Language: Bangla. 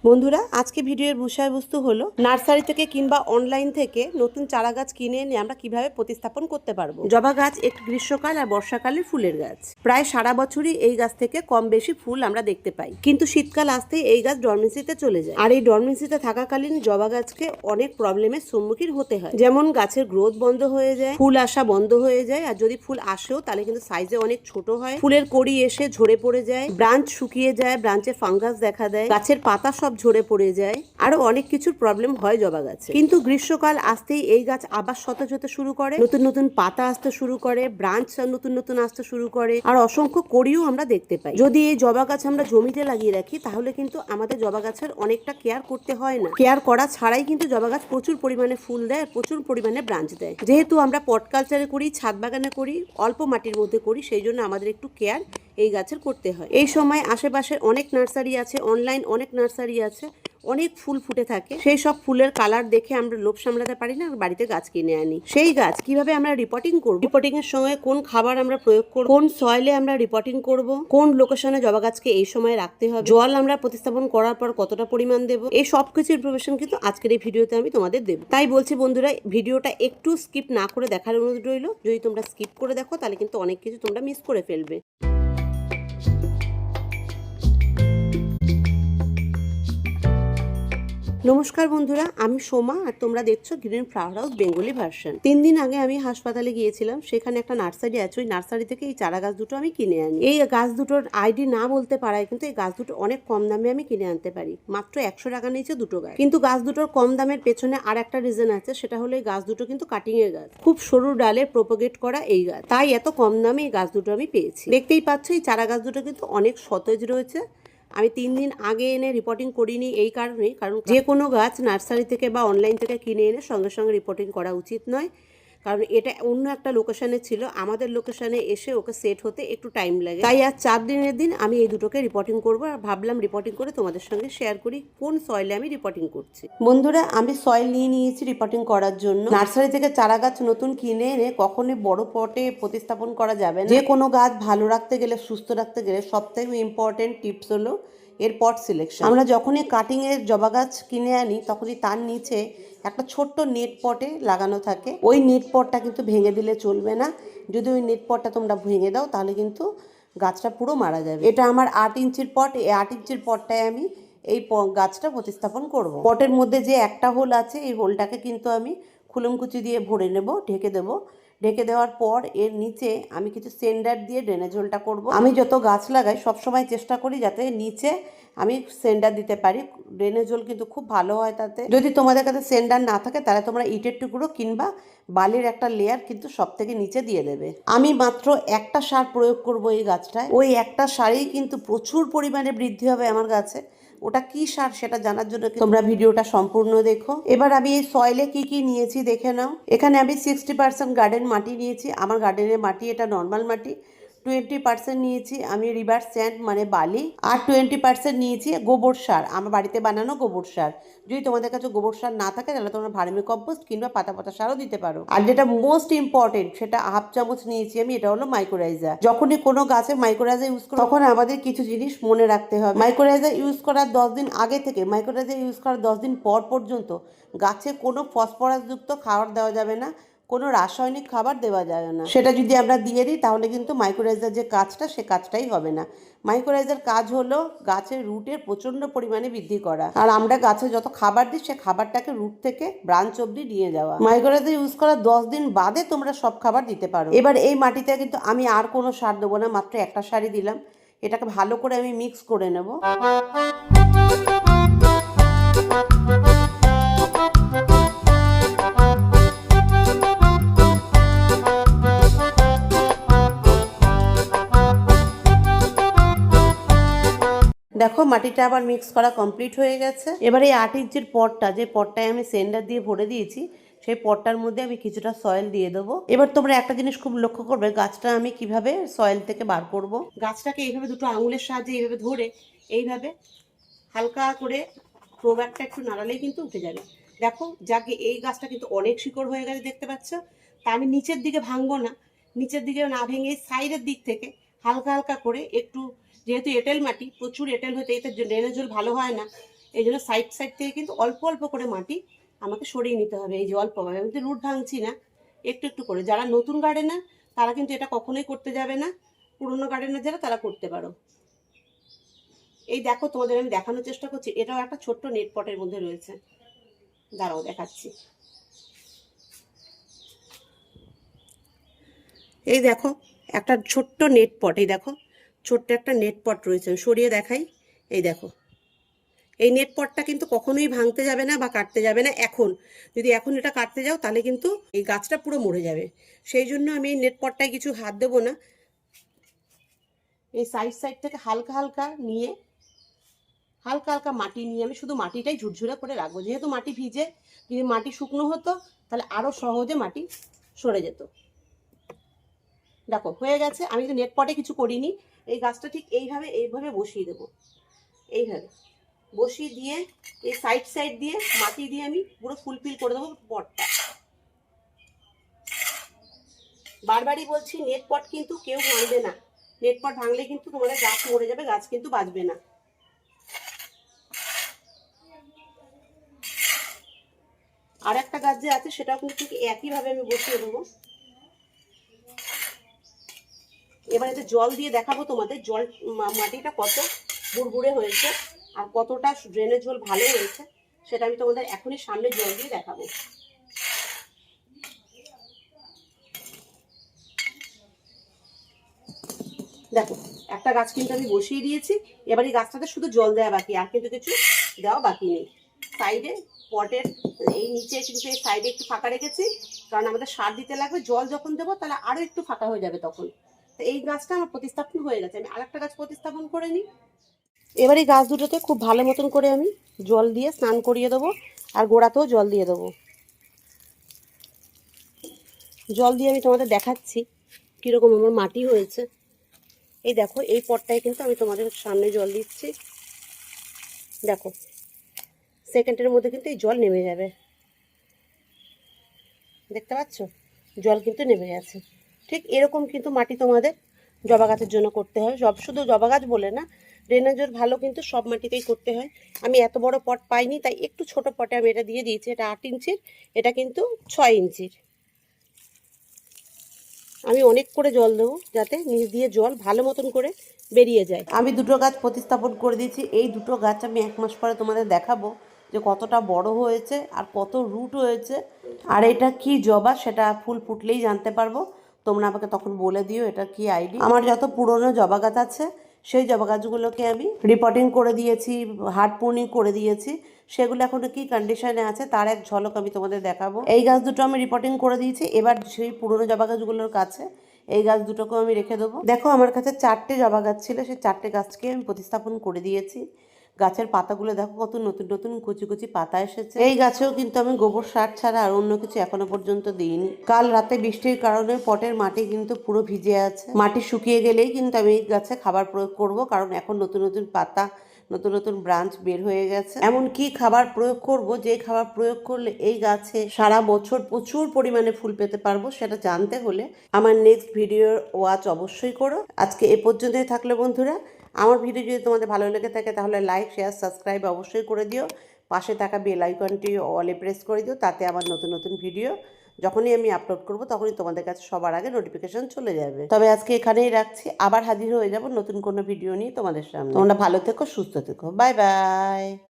বন্ধুরা আজকে ভিডিওর বিষয়বস্তু হলো নার্সারি থেকে কিংবা অনলাইন থেকে নতুন চারা গাছ কিনে এনে আমরা কিভাবে প্রতিস্থাপন করতে পারবো। জবা গাছ একটি গ্রীষ্মকাল আর বর্ষাকালের ফুলের গাছ। প্রায় সারা বছরই এই গাছ থেকে কম বেশি ফুল আমরা দেখতে পাই, কিন্তু শীতকাল আসতেই এই গাছ ডরমেন্সিতে চলে যায়। আর এই ডরমেন্সিতে থাকাকালীন জবা গাছকে অনেক প্রবলেমের সম্মুখীন হতে হয়, যেমন গাছের গ্রোথ বন্ধ হয়ে যায়, ফুল আসা বন্ধ হয়ে যায়, আর যদি ফুল আসেও তাহলে কিন্তু সাইজে অনেক ছোট হয়, ফুলের কড়ি এসে ঝরে পড়ে যায়, ব্রাঞ্চ শুকিয়ে যায়, ব্রাঞ্চে ফাঙ্গাস দেখা দেয়, গাছের পাতা সব ঝরে পড়ে যায়, আরো অনেক কিছুর প্রবলেম হয় জবা গাছে। কিন্তু গ্রীষ্মকাল আসতেই এই গাছ আবার সতেজ হতে শুরু করে, নতুন নতুন পাতা আসতে শুরু করে, ব্রাঞ্চ নতুন নতুন আসতে শুরু করে, আর অসংখ্য কড়িও আমরা দেখতে পাই। যদি এই জবা গাছ আমরা জমিতে লাগিয়ে রাখি তাহলে কিন্তু আমাদের জবা গাছের অনেকটা কেয়ার করতে হয় না। কেয়ার করা ছাড়াই কিন্তু জবা গাছ প্রচুর পরিমাণে ফুল দেয়, প্রচুর পরিমাণে ব্রাঞ্চ দেয়। যেহেতু আমরা পট কালচারে করি, ছাদ বাগানে করি, অল্প মাটির মধ্যে করি, সেই জন্য আমাদের একটু কেয়ার এই গাছের করতে হয়। এই সময় আশেপাশে অনেক নার্সারি আছে, অনলাইন অনেক নার্সারি আছে, অনেক ফুল ফুটে থাকে। সেই সব ফুলের কালার দেখে আমরা লোভ সামলাতে পারি না, বাড়িতে গাছ কিনে আনি। সেই গাছ কিভাবে আমরা রিপোর্টিং করব, রিপোর্টিং এর সময় কোন খাবার আমরা প্রয়োগ করব, কোন সয়েলে আমরা রিপোর্টিং করব, কোন লোকেশনে জবা গাছকে এই সময় রাখতে হবে, জল আমরা প্রতিস্থাপন করার পর কতটা পরিমাণ দেব, এই সব কিছু ইনফরমেশন কিন্তু আজকের এই ভিডিওতে আমি তোমাদের দেব। তাই বলছি বন্ধুরা, ভিডিওটা একটু স্কিপ না করে দেখার অনুরোধ রইল। যদি তোমরা স্কিপ করে দেখো তাহলে কিন্তু অনেক কিছু তোমরা মিস করে ফেলবে। নমস্কার বন্ধুরা, আমি সোমা আর তোমরা দেখছো green flower house Bengali version. 3 দিন আগে আমি হাসপাতালে গিয়েছিলাম, সেখানে একটা নার্সারি আছে, ওই নার্সারি থেকে এই চারা গাছ দুটো আমি কিনে আনি। এই গাছ দুটোর আইডি না বলতে পারায় কিন্তু এই গাছ দুটো অনেক কম দামে আমি কিনে আনতে পারি, মাত্র 100 টাকা নিয়েছে দুটো গাছ। কিন্তু গাছ দুটোর কম দামের পেছনে আর একটা রিজন আছে, সেটা হলো এই গাছ দুটো কিন্তু কাটিং এর গাছ, খুব সরু ডালে প্রোপাগেট করা এই গাছ, তাই এত কম দামে এই গাছ দুটো আমি পেয়েছি। দেখতেই পাচ্ছ এই চারা গাছ দুটো কিন্তু অনেক সতেজ রয়েছে। আমি 3 দিন আগে এনে রিপোর্টিং করিনি এই কারণেই, কারণ যে কোনো গাছ নার্সারি থেকে বা অনলাইন থেকে কিনে এনে সঙ্গে সঙ্গে রিপোর্টিং করা উচিত নয়, কারণ এটা অন্য একটা লোকেশনে ছিল, আমাদের লোকেশনে এসে ওকে সেট হতে একটু টাইম লাগে। তাই আজ 4 দিনের দিন আমি এই দুটোকে রিপোর্টিং করব, আর ভাবলাম রিপোর্টিং করে তোমাদের সঙ্গে শেয়ার করি কোন সয়েলে আমি রিপোর্টিং করছি। বন্ধুরা, আমি সয়েল নিয়ে নিয়েছি রিপোর্টিং করার জন্য। নার্সারি থেকে চারা গাছ নতুন কিনে এনে কখনোই বড় পটে প্রতিস্থাপন করা যাবে না। যে কোনো গাছ ভালো রাখতে গেলে, সুস্থ রাখতে গেলে সবথেকে ইম্পর্টেন্ট টিপস হলো এর পট সিলেকশন। আমরা যখনই কাটিং এর জবা গাছ কিনে আনি তখনই তার নিচে একটা ছোট্ট নেট পটে লাগানো থাকে, ওই নেট পটটা কিন্তু ভেঙে দিলে চলবে না। যদি ওই নেট পটটা তোমরা ভেঙে দাও তাহলে কিন্তু গাছটা পুরো মারা যাবে। এটা আমার 8 ইঞ্চির পট, এই 8 ইঞ্চির পটটায় আমি এই গাছটা প্রতিস্থাপন করব। পটের মধ্যে যে একটা হোল আছে, এই হোলটাকে কিন্তু আমি খুলুমকুচি দিয়ে ভরে নেব, ঢেকে দেবো। ঢেকে দেওয়ার পর এর নিচে আমি কিছু সেন্ডার দিয়ে ড্রেনেজ হোলটা করবো। আমি যত গাছ লাগাই সবসময় চেষ্টা করি যাতে নিচে আমি সেন্ডার দিতে পারি, ড্রেনেজ হোল কিন্তু খুব ভালো হয় তাতে। যদি তোমাদের কাছে সেন্ডার না থাকে তাহলে তোমরা ইটের টুকরো কিংবা বালির একটা লেয়ার কিন্তু সব থেকে নিচে দিয়ে দেবে। আমি মাত্র একটা সার প্রয়োগ করব এই গাছটায়, ওই একটা সারেই কিন্তু প্রচুর পরিমাণে বৃদ্ধি হবে আমার গাছে। ওটা কি সার সেটা জানার জন্য তোমরা ভিডিওটা সম্পূর্ণ দেখো। এবার আমি এই সয়েলে কি কি নিয়েছি দেখে নাও। এখানে আমি 60% গার্ডেন মাটি নিয়েছি, আমার গার্ডেনের মাটি এটা নর্মাল মাটি। 20% নিয়েছি আমি রিভার স্যান্ড মানে বালি, আর 20% নিয়েছি গোবর সার, আমার বাড়িতে বানানো গোবর সার। যদি তোমাদের কাছে গোবর সার না থাকে তাহলে তোমরা ভার্মি কম্পোস্ট কিংবা পাতা সারও দিতে পারো। আর যেটা মোস্ট ইম্পর্টেন্ট সেটা হাফ চামচ নিয়েছি আমি, এটা হলো মাইক্রোরাইজার। যখনই কোনো গাছে মাইক্রোরাইজার ইউজ করো তখন আমাদের কিছু জিনিস মনে রাখতে হবে। মাইক্রোরাইজার ইউজ করার 10 দিন আগে থেকে মাইক্রোরাইজার ইউজ করার 10 দিন পর পর্যন্ত গাছে কোনো ফসফরাসযুক্ত খাবার দেওয়া যাবে না, কোনো রাসায়নিক খাবার দেওয়া যাবে না। সেটা যদি আমরা দিয়ে দিই তাহলে কিন্তু মাইক্রোরাইজার যে কাজটা সে কাজটাই হবে না। মাইক্রোরাইজার কাজ হলো গাছের রুটের প্রচণ্ড পরিমাণে বৃদ্ধি করা, আর আমরা গাছে যত খাবার দিই সে খাবারটাকে রুট থেকে ব্রাঞ্চ অব্দি নিয়ে যাওয়া। মাইক্রোরাইজার ইউজ করার 10 দিন বাদে তোমরা সব খাবার দিতে পারো। এবার এই মাটিতে কিন্তু আমি আর কোনো সার দেবো না, মাত্র একটা সারই দিলাম। এটাকে ভালো করে আমি মিক্স করে নেব। দেখো মাটিটা আবার মিক্স করা কমপ্লিট হয়ে গেছে। এবার এই 8 ইঞ্চির পটটা, যে পটটায় আমি সেন্ডার দিয়ে ভরে দিয়েছি, সেই পটটার মধ্যে আমি কিছুটা সয়েল দিয়ে দেবো। এবার তোমরা একটা জিনিস খুব লক্ষ্য করবে, গাছটা আমি কিভাবে সয়েল থেকে বার করব। গাছটাকে এইভাবে দুটো আঙুলের সাহায্যে এইভাবে ধরে এইভাবে হালকা করে প্রোব্যাগটা একটু নাড়ালেই কিন্তু উঠে যাবে। দেখো যাকে এই গাছটা কিন্তু অনেক শিকড় হয়ে গেছে দেখতে পাচ্ছ। তা আমি নিচের দিকে ভাঙবো না, নিচের দিকে না ভেঙে সাইডের দিক থেকে হালকা হালকা করে একটু, যেহেতু এঁটেল মাটি প্রচুর এঁটেল হতে এতে ড্রেনেজ জল ভালো হয় না, এই জন্য সাইড সাইড থেকে কিন্তু অল্প অল্প করে মাটি আমাকে সরিয়ে নিতে হবে। এই যে অল্পভাবে, আমি তো রুট ভাঙছি না, একটু একটু করে। যারা নতুন গার্ডেনার তারা কিন্তু এটা কখনোই করতে যাবে না, পুরোনো গার্ডেনার যারা তারা করতে পারো। এই দেখো, তোমাদের আমি দেখানোর চেষ্টা করছি, এটাও একটা ছোট্ট নেট পটের মধ্যে রয়েছে, দাঁড়াও দেখাচ্ছি। এই দেখো একটা ছোট্ট নেট পট, এই দেখো ছোট্ট একটা নেট পট রয়েছে, সরিয়ে দেখাই। এই দেখো, এই নেট পটটা কিন্তু কখনোই ভাঙতে যাবে না বা কাটতে যাবে না। এখন যদি এখন এটা কাটতে যাও তাহলে কিন্তু এই গাছটা পুরো মরে যাবে। সেই জন্য আমি এই নেট পটটায় কিছু হাত দেবো না। এই সাইড সাইড থেকে হালকা হালকা নিয়ে, হালকা হালকা মাটি নিয়ে আমি শুধু মাটিটাই ঝুরঝুরে করে রাখবো। যেহেতু মাটি ভিজে, যদি মাটি শুকনো হতো তাহলে আরও সহজে মাটি সরে যেত। দেখো হয়ে গেছে। আমি তো নেট পটে কিছু করিনি, এই গাছটা ঠিক এইভাবে বসিয়ে দেবো। এইভাবে বসিয়ে দিয়ে এই সাইড সাইড দিয়ে মাটি দিয়ে আমি পুরো ফুলফিল করে দেবো পটটা। বারবারই বলছি, নেট পট কিন্তু কেউ ভাঙবে না। নেট পট ভাঙলে কিন্তু তোমাদের গাছ মরে যাবে, গাছ কিন্তু বাঁচবে না। আর একটা গাছ যে আছে সেটাও কিন্তু ঠিক একইভাবে আমি বসিয়ে দেবো। এবার এতে জল দিয়ে দেখাবো তোমাদের, জল মাটিটা কত বুড়বুড়ে হয়েছে আর কতটা ড্রেনের জল ভালো হয়েছে সেটা আমি তোমাদের এখনই সামনে জল দিয়ে দেখাবো। দেখো একটা গাছ কিন্তু আমি বসিয়ে দিয়েছি, এবার এই গাছটাতে শুধু জল দেওয়া বাকি, আর কিন্তু কিছু দেওয়া বাকি নেই। সাইডে পটের এই নিচে কিন্তু এই সাইডে একটু ফাঁকা রেখেছি, কারণ আমাদের সার দিতে লাগবে। জল যখন দেবো তাহলে আরও একটু ফাঁকা হয়ে যাবে তখন। তো এই গাছটা আমার প্রতিস্থাপন হয়ে গেছে, আমি আরেকটা গাছ প্রতিস্থাপন করে নিই। এবার এই গাছ দুটোতে খুব ভালো মতন করে আমি জল দিয়ে স্নান করিয়ে দেবো, আর গোড়াতেও জল দিয়ে দেবো। জল দিয়ে আমি তোমাদের দেখাচ্ছি কীরকম আমার মাটি হয়েছে। এই দেখো, এই পটটায় কিন্তু আমি তোমাদের সামনে জল দিচ্ছি। দেখো সেকেন্ডের মধ্যে কিন্তু এই জল নেমে যাবে, দেখতে পাচ্ছ জল কিন্তু নেমে গেছে। ঠিক এরকম কিন্তু মাটি তোমাদের জবা গাছের জন্য করতে হয়। শুধু জবা গাছ বলে না, ড্রেনেজের ভালো কিন্তু সব মাটিতেই করতে হয়। আমি এত বড় পট পাইনি তাই একটু ছোট পটে আমি এটা দিয়ে দিয়েছি। এটা 8 ইঞ্চির, এটা কিন্তু 6 ইঞ্চির। আমি অনেক করে জল দেবো যাতে নিচ দিয়ে জল ভালো মতন করে বেরিয়ে যায়। আমি দুটো গাছ প্রতিস্থাপন করে দিয়েছি। এই দুটো গাছ আমি 1 মাস পরে তোমাদের দেখাবো যে কতটা বড় হয়েছে আর কত রুট হয়েছে। আর এটা কি জবা সেটা ফুল ফুটলেই জানতে পারবো। তোমরা আমাকে তখন বলে দিও এটা কি আইডি। আমার যত পুরনো জবা গাছ আছে সেই জবা গাছগুলোকে আমি রিপোর্টিং করে দিয়েছি, হার্ড প্রুনিং করে দিয়েছি। সেগুলো এখন কি কন্ডিশনে আছে তার এক ঝলক আমি তোমাদের দেখাবো। এই গাছ দুটো আমি রিপোর্টিং করে দিয়েছি। এবার সেই পুরনো জবা গাছগুলোর কাছে এই গাছ দুটোকেও আমি রেখে দেবো। দেখো আমার কাছে 4টে জবা গাছ ছিল, সেই 4টে গাছকে আমি প্রতিস্থাপন করে দিয়েছি। গাছের পাতাগুলো দেখো কত নতুন নতুন কুচি কুচি পাতা এসেছে। এই গাছেও কিন্তু আমি গোবর সার ছাড়া আর অন্য কিছু এখনো পর্যন্ত দিইনি। কাল রাতে বৃষ্টির কারণে পটের মাটি কিন্তু পুরো ভিজে আছে। মাটি শুকিয়ে গেলেই কিন্তু আমি এই গাছে খাবার প্রয়োগ করব, কারণ এখন নতুন নতুন পাতা, নতুন নতুন ব্রাঞ্চ বের হয়ে গেছে। এমন কি খাবার প্রয়োগ করব যে খাবার প্রয়োগ করলে এই গাছে সারা বছর প্রচুর পরিমাণে ফুল পেতে পারবো, সেটা জানতে হলে আমার নেক্সট ভিডিও ওয়াচ অবশ্যই করো। আজকে এ পর্যন্তই থাকলে বন্ধুরা। আমার ভিডিও যদি তোমাদের ভালো লেগে থাকে তাহলে লাইক, শেয়ার, সাবস্ক্রাইব অবশ্যই করে দিও। পাশে থাকা বেল আইকনটি অলে প্রেস করে দিও, তাতে আমার নতুন নতুন ভিডিও যখনই আমি আপলোড করব তখনই তোমাদের কাছে সবার আগে নোটিফিকেশন চলে যাবে। তবে আজকে এখানেই রাখছি, আবার হাজির হয়ে যাব নতুন কোনো ভিডিও নিয়ে তোমাদের সামনে। তোমরা ভালো থেকো, সুস্থ থেকো, বাই বাই।